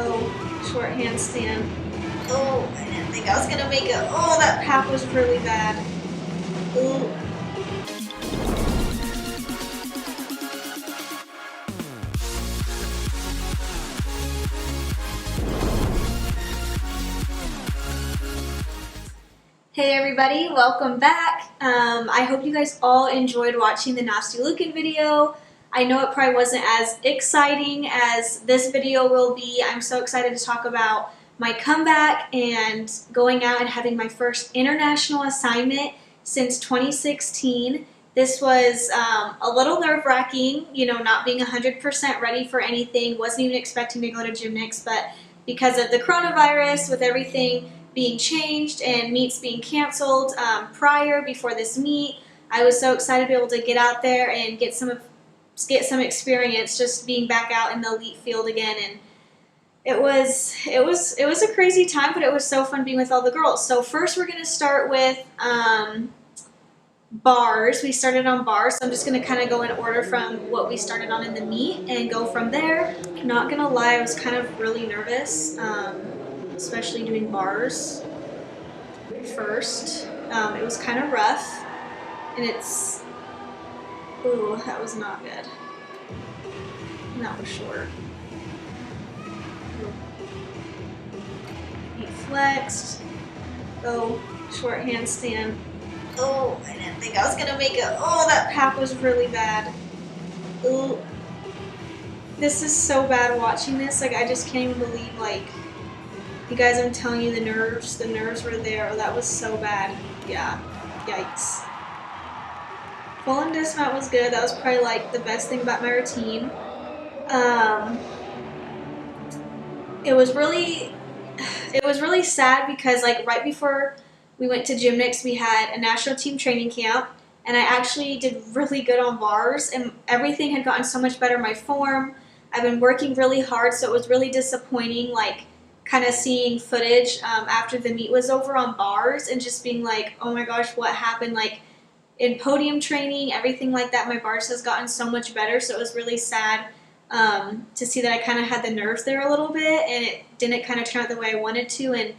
Oh, short handstand. Oh, I didn't think I was gonna make it. Oh, that pack was really bad. Ooh. Hey everybody, welcome back. I hope you guys all enjoyed watching the Nasty Looking video. I know it probably wasn't as exciting as this video will be. I'm so excited to talk about my comeback and going out and having my first international assignment since 2016. This was a little nerve-wracking, you know, not being 100% ready for anything. Wasn't even expecting to go to Gymnix, but because of the coronavirus, with everything being changed and meets being canceled before this meet, I was so excited to be able to get out there and get some experience just being back out in the elite field again. And it was a crazy time, but it was so fun being with all the girls. So first we're gonna start with bars. We started on bars, so I'm just gonna kind of go in order from what we started on in the meet and go from there. Not gonna lie, I was kind of really nervous, especially doing bars first. It was kind of rough, and ooh, that was not good. And that was short. Feet flexed. Oh, short handstand. Oh, I didn't think I was gonna make it. Oh, that pack was really bad. Ooh. This is so bad watching this. Like, I just can't even believe, like, you guys, I'm telling you, the nerves were there. Oh, that was so bad. Yeah, yikes. Full and dismount was good. That was probably like the best thing about my routine. It was really sad because like right before we went to Gymnix, we had a national team training camp, and I actually did really good on bars, and everything had gotten so much better. My form, I've been working really hard, so it was really disappointing, like, kind of seeing footage after the meet was over on bars and just being like, oh my gosh, what happened? Like, in podium training, everything like that, my bars has gotten so much better, so it was really sad to see that I kind of had the nerves there a little bit, and it didn't kind of turn out the way I wanted to. And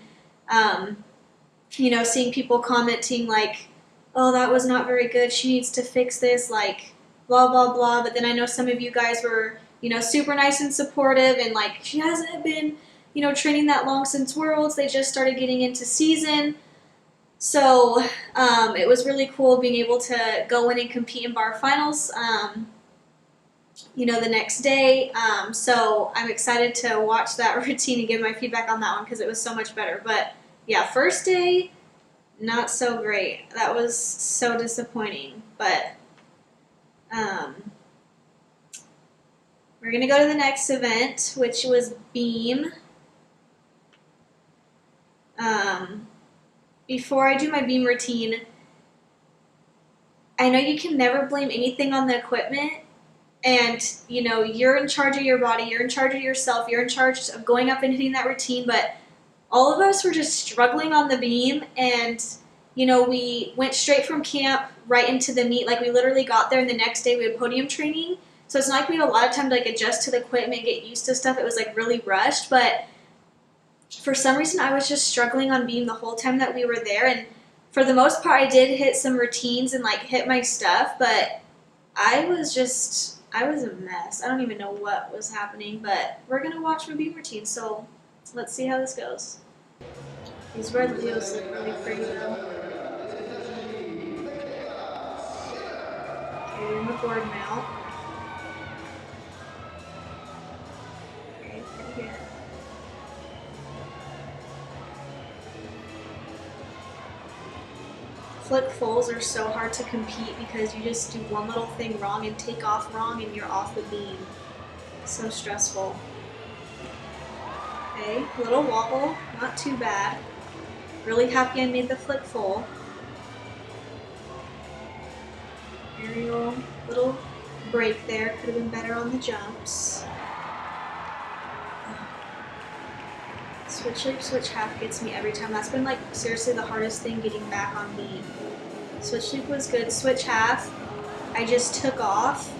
you know, seeing people commenting like, oh, that was not very good, she needs to fix this, like, blah blah blah. But then I know some of you guys were, you know, super nice and supportive, and like, she hasn't been, you know, training that long since Worlds, they just started getting into season. So it was really cool being able to go in and compete in bar finals, you know, the next day. So I'm excited to watch that routine and give my feedback on that one because it was so much better. But yeah, first day, not so great. That was so disappointing. But we're going to go to the next event, which was beam. Before I do my beam routine, I know you can never blame anything on the equipment, and you know, you're in charge of your body, you're in charge of yourself, you're in charge of going up and hitting that routine, but all of us were just struggling on the beam. And you know, we went straight from camp right into the meet. Like, we literally got there and the next day we had podium training, so it's not like we had a lot of time to like adjust to the equipment, get used to stuff. It was like really rushed, but for some reason I was just struggling on beam the whole time that we were there. And for the most part I did hit some routines and like hit my stuff, but I was a mess. I don't even know what was happening, but we're gonna watch my beam routine, so let's see how this goes. These red wheels look really pretty though. Okay, in the board mount. Okay, pretty good. Flip fulls are so hard to compete because you just do one little thing wrong and take off wrong and you're off the beam. So stressful. Okay, little wobble, not too bad. Really happy I made the flip full. Aerial, little break there, could have been better on the jumps. Switch leap, switch half gets me every time. That's been like seriously the hardest thing, getting back on beam. Switch leap was good. Switch half, I just took off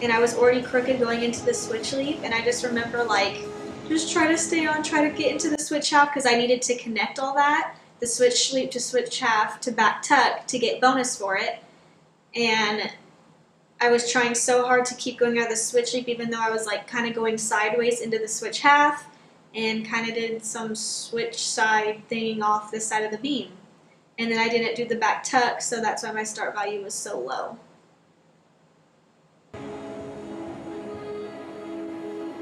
and I was already crooked going into the switch leap, and I just remember like just try to stay on, try to get into the switch half because I needed to connect all that, the switch sweep to switch half to back tuck to get bonus for it. And I was trying so hard to keep going out of the switch leap even though I was like kind of going sideways into the switch half and kind of did some switch side thing off this side of the beam. And then I didn't do the back tuck, so that's why my start value was so low.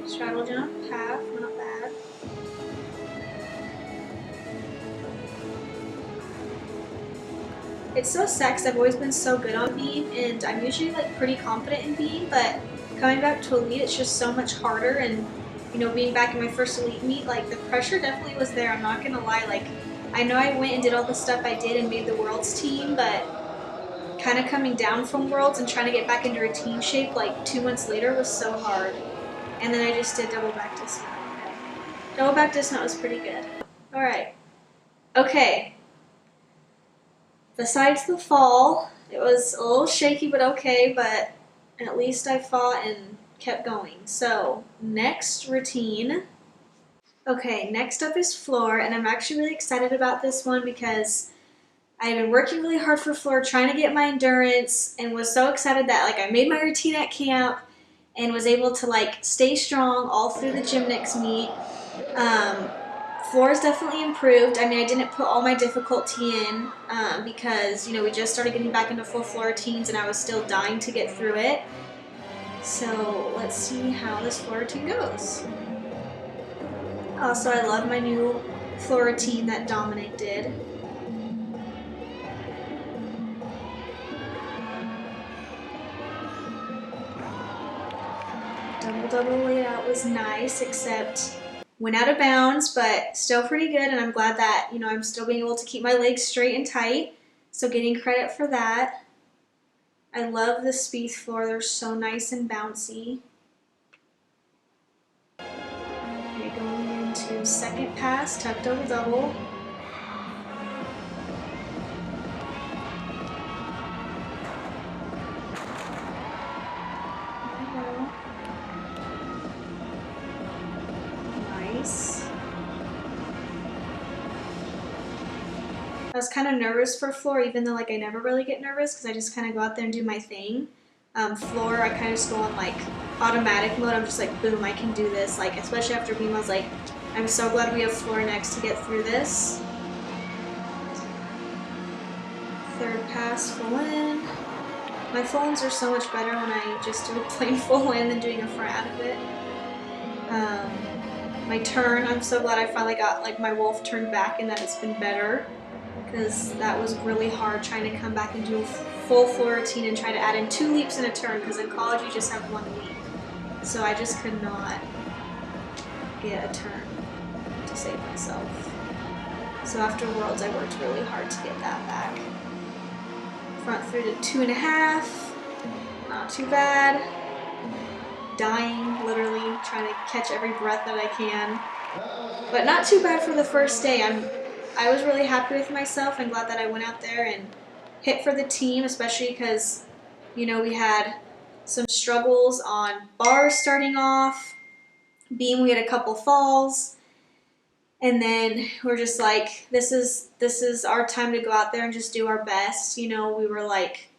Straddle jump, half, not bad. It's so sad because I've always been so good on beam, and I'm usually like pretty confident in beam, but coming back to elite, it's just so much harder. And you know, being back in my first elite meet, like the pressure definitely was there. I'm not gonna lie. Like I know I went and did all the stuff I did and made the world's team, but kind of coming down from worlds and trying to get back into routine shape like 2 months later was so hard. And then I just did double back dismount. Okay. Double back dismount was pretty good. All right. Okay. Besides the fall, it was a little shaky but okay, but at least I fought and kept going. So next routine. Okay, next up is floor, and I'm actually really excited about this one because I've been working really hard for floor, trying to get my endurance, and was so excited that like I made my routine at camp and was able to like stay strong all through the Gymnix meet. Floor has definitely improved. I mean, I didn't put all my difficulty in because, you know, we just started getting back into full floor routines and I was still dying to get through it. So let's see how this floor routine goes. Also, I love my new floor routine that Dominic did. Double layout was nice, except went out of bounds, but still pretty good, and I'm glad that, you know, I'm still being able to keep my legs straight and tight, so getting credit for that. I love the Spieth floor, they're so nice and bouncy. Okay, going into second pass, tuck double. I was kind of nervous for floor, even though like I never really get nervous because I just kind of go out there and do my thing. Floor, I kind of just go on like automatic mode. I'm just like, boom, I can do this. Like, especially after beam, I was like, I'm so glad we have floor next to get through this. Third pass, full in. My full ins are so much better when I just do a plain full in than doing a front out of it. My turn, I'm so glad I finally got like my wolf turned back and that it's been better, because that was really hard trying to come back and do a full floor routine and try to add in 2 leaps and a turn, because in college you just have 1 leap. So I just could not get a turn to save myself. So after Worlds I worked really hard to get that back. Front through to 2.5, not too bad. Dying, literally, trying to catch every breath that I can. But not too bad for the first day. I was really happy with myself and glad that I went out there and hit for the team, especially because, you know, we had some struggles on bars starting off. Beam, we had a couple falls. And then we're just like, this is our time to go out there and just do our best. You know, we were like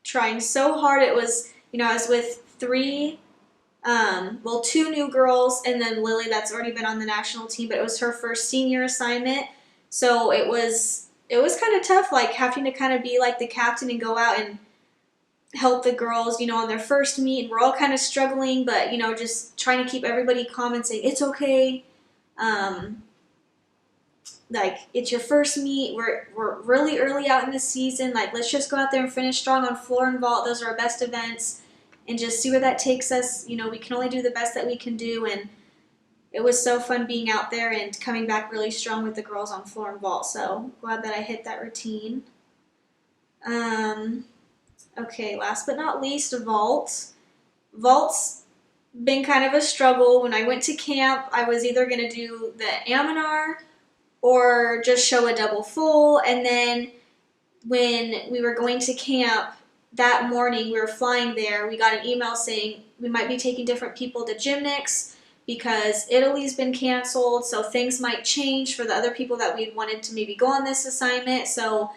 trying so hard. It was, you know, I was with 2 new girls, and then Lily that's already been on the national team, but it was her first senior assignment. So it was kind of tough, like having to kind of be like the captain and go out and help the girls, you know, on their first meet. And we're all kind of struggling, but, you know, just trying to keep everybody calm and saying, it's okay. Like, it's your first meet. We're really early out in the season. Like, let's just go out there and finish strong on floor and vault. Those are our best events. And just see where that takes us. You know, we can only do the best that we can do. And it was so fun being out there and coming back really strong with the girls on floor and vault. So glad that I hit that routine. Okay, last but not least, vault. Vault's been kind of a struggle. When I went to camp, I was either going to do the Aminar or just show a double full. And then when we were going to camp that morning, we were flying there, we got an email saying we might be taking different people to Gymnix because Italy's been canceled, so things might change for the other people that we'd wanted to maybe go on this assignment. So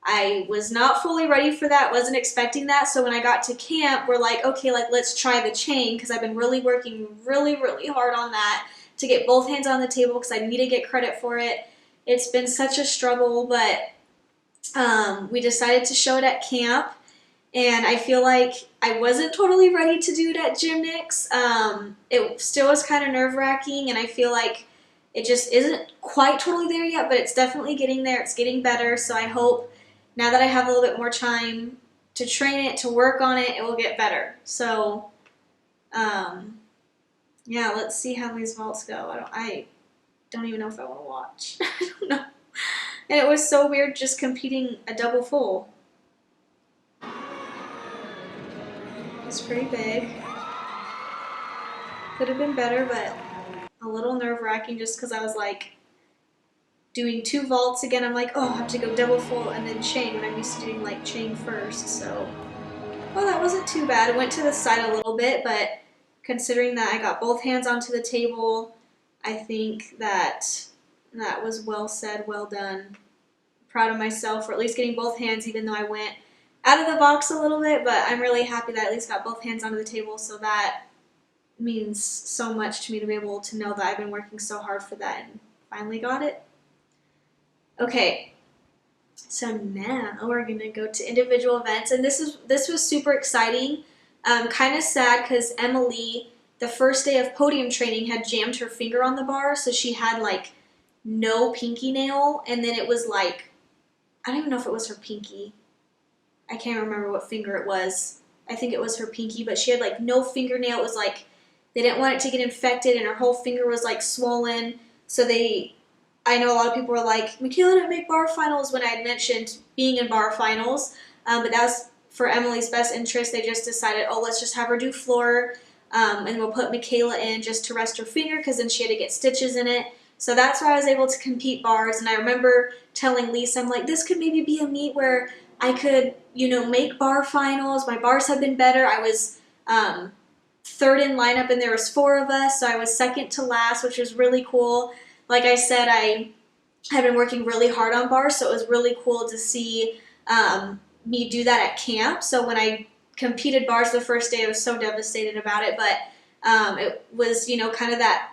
I was not fully ready for that, wasn't expecting that. So when I got to camp, we're like, okay, like let's try the chain, because I've been really working really hard on that to get both hands on the table, because I need to get credit for it. It's been such a struggle, but we decided to show it at camp, and I feel like I wasn't totally ready to do it at Gymnix. It still was kind of nerve-wracking, and I feel like it just isn't quite totally there yet, but it's definitely getting there. It's getting better, so I hope now that I have a little bit more time to train it, to work on it, it will get better. So, yeah, let's see how these vaults go. I don't even know if I want to watch. I don't know. And it was so weird just competing a double full. It's pretty big. Could have been better, but a little nerve-wracking just because I was like doing 2 vaults again. I'm like, oh, I have to go double full and then chain when I'm used to doing like chain first. So, well, that wasn't too bad. It went to the side a little bit, but considering that I got both hands onto the table, I think that was well said, well done. Proud of myself for at least getting both hands, even though I went out of the box a little bit, but I'm really happy that I at least got both hands onto the table, so that means so much to me to be able to know that I've been working so hard for that and finally got it. Okay, so now we're gonna go to individual events, and this was super exciting. Kind of sad because Emily, the first day of podium training, had jammed her finger on the bar, so she had like no pinky nail, and then it was like, I don't even know if it was her pinky. I can't remember what finger it was. I think it was her pinky, but she had like no fingernail. It was like they didn't want it to get infected, and her whole finger was like swollen. So I know a lot of people were like, Michaela didn't make bar finals when I had mentioned being in bar finals, but that was for Emily's best interest. They just decided, oh, let's just have her do floor, and we'll put Michaela in just to rest her finger, because then she had to get stitches in it. So that's why I was able to compete bars, and I remember telling Lisa, I'm like, this could maybe be a meet where I could, make bar finals. My bars have been better. I was 3rd in lineup, and there was 4 of us, so I was 2nd to last, which was really cool. Like I said, I had been working really hard on bars, so it was really cool to see me do that at camp. So when I competed bars the first day, I was so devastated about it, but it was, kind of that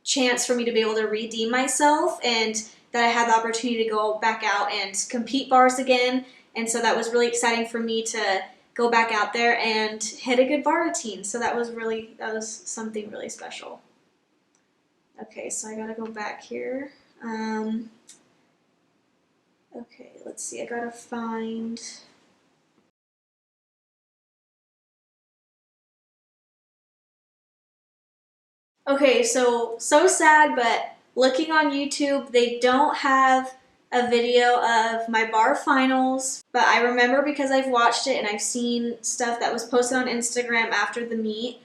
chance for me to be able to redeem myself, and that I had the opportunity to go back out and compete bars again. And so that was really exciting for me to go back out there and hit a good bar routine. So that was something really special. Okay, so I gotta go back here. Okay, let's see, I gotta find... Okay, so sad, but looking on YouTube, they don't have a video of my bar finals, but I remember because I've watched it and I've seen stuff that was posted on Instagram after the meet,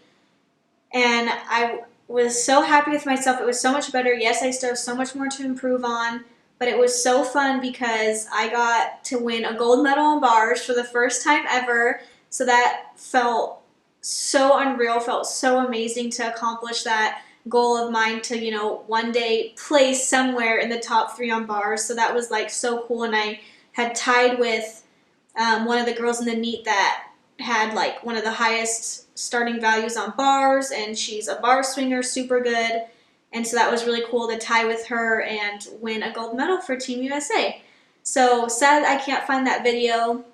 and I was so happy with myself. It was so much better. Yes, I still have so much more to improve on, but it was so fun because I got to win a gold medal on bars for the first time ever, so that felt so unreal, felt so amazing to accomplish that goal of mine to, one day place somewhere in the top 3 on bars. So that was like so cool, and I had tied with one of the girls in the meet that had like one of the highest starting values on bars, and she's a bar swinger, super good, and so that was really cool to tie with her and win a gold medal for Team USA. So sad I can't find that video.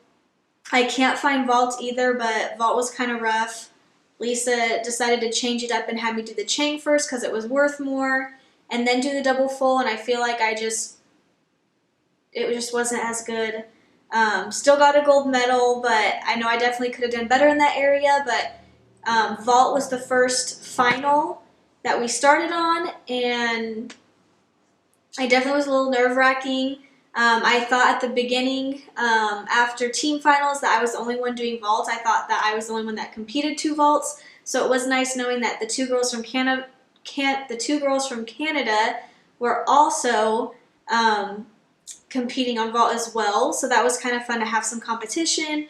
I can't find vault either, but vault was kind of rough. Lisa decided to change it up and had me do the chain first because it was worth more, and then do the double full, and I feel like it just wasn't as good. Still got a gold medal, but I know I definitely could have done better in that area, but vault was the first final that we started on, and I definitely was a little nerve-wracking. I thought at the beginning, after team finals, that I was the only one doing vaults. I thought that I was the only one that competed 2 vaults, so it was nice knowing that the 2 girls from Canada were also competing on vault as well. So that was kind of fun to have some competition.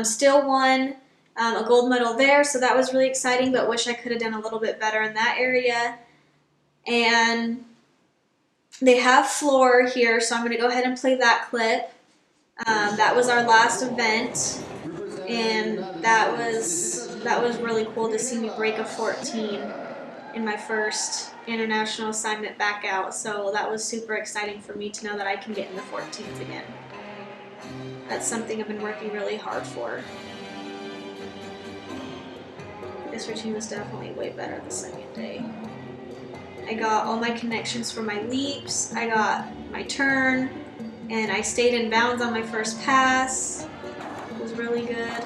Still won a gold medal there, so that was really exciting, but wish I could have done a little bit better in that area. And they have floor here, so I'm going to go ahead and play that clip. That was our last event, and that was really cool to see me break a 14 in my first international assignment back out. So that was super exciting for me to know that I can get in the 14s again. That's something I've been working really hard for. This routine was definitely way better the second day. I got all my connections for my leaps, I got my turn, and I stayed in bounds on my first pass. It was really good.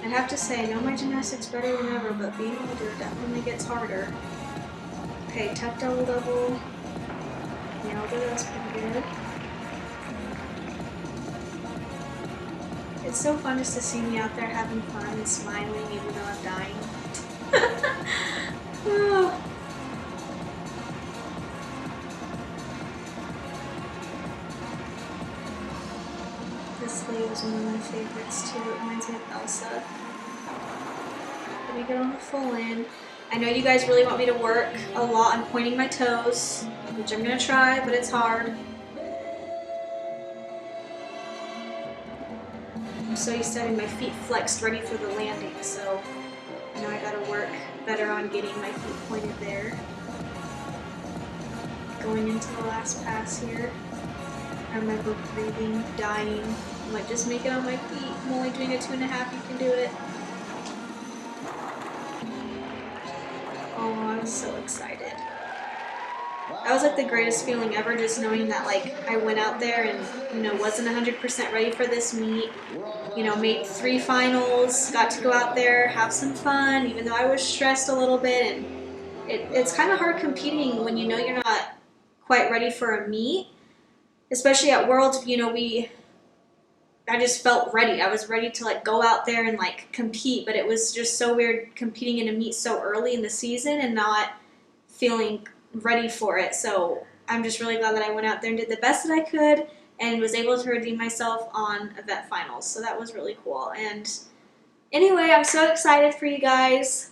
I have to say, I know my gymnastics better than ever, but being older definitely gets harder. Okay, tuck double double. Nailed it, that's pretty good. It's so fun just to see me out there having fun and smiling even though I'm dying. Oh. This lady was one of my favorites too. It reminds me of Elsa. Let me get on the full in. I know you guys really want me to work a lot on pointing my toes, which I'm going to try, but it's hard. I'm so used to having my feet flexed ready for the landing, so I know I gotta work better on getting my feet pointed there. Going into the last pass here. I remember breathing, dying. I might just make it on my feet. I'm only doing a 2.5, you can do it. Oh, I was so excited. That was like the greatest feeling ever, just knowing that like I went out there and, you know, wasn't 100% ready for this meet. You know, made 3 finals, got to go out there, have some fun, even though I was stressed a little bit. And it's kind of hard competing when you know you're not quite ready for a meet, especially at Worlds. You know, I just felt ready. I was ready to like go out there and like compete, but it was just so weird competing in a meet so early in the season and not feeling ready for it. So I'm just really glad that I went out there and did the best that I could and was able to redeem myself on event finals. So that was really cool. And anyway, I'm so excited for you guys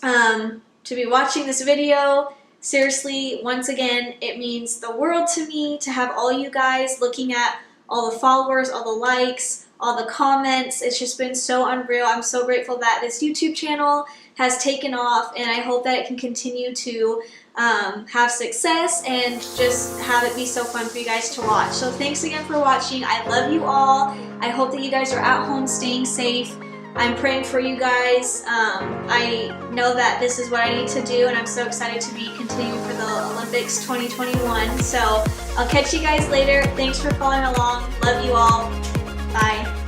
to be watching this video. Seriously, once again, it means the world to me to have all you guys looking at all the followers, all the likes, all the comments. It's just been so unreal. I'm so grateful that this YouTube channel has taken off, and I hope that it can continue to have success and just have it be so fun for you guys to watch. So thanks again for watching. I love you all. I hope that you guys are at home staying safe. I'm praying for you guys. I know that this is what I need to do, and I'm so excited to be continuing for the Olympics 2021. So I'll catch you guys later. Thanks for following along. Love you all. Bye.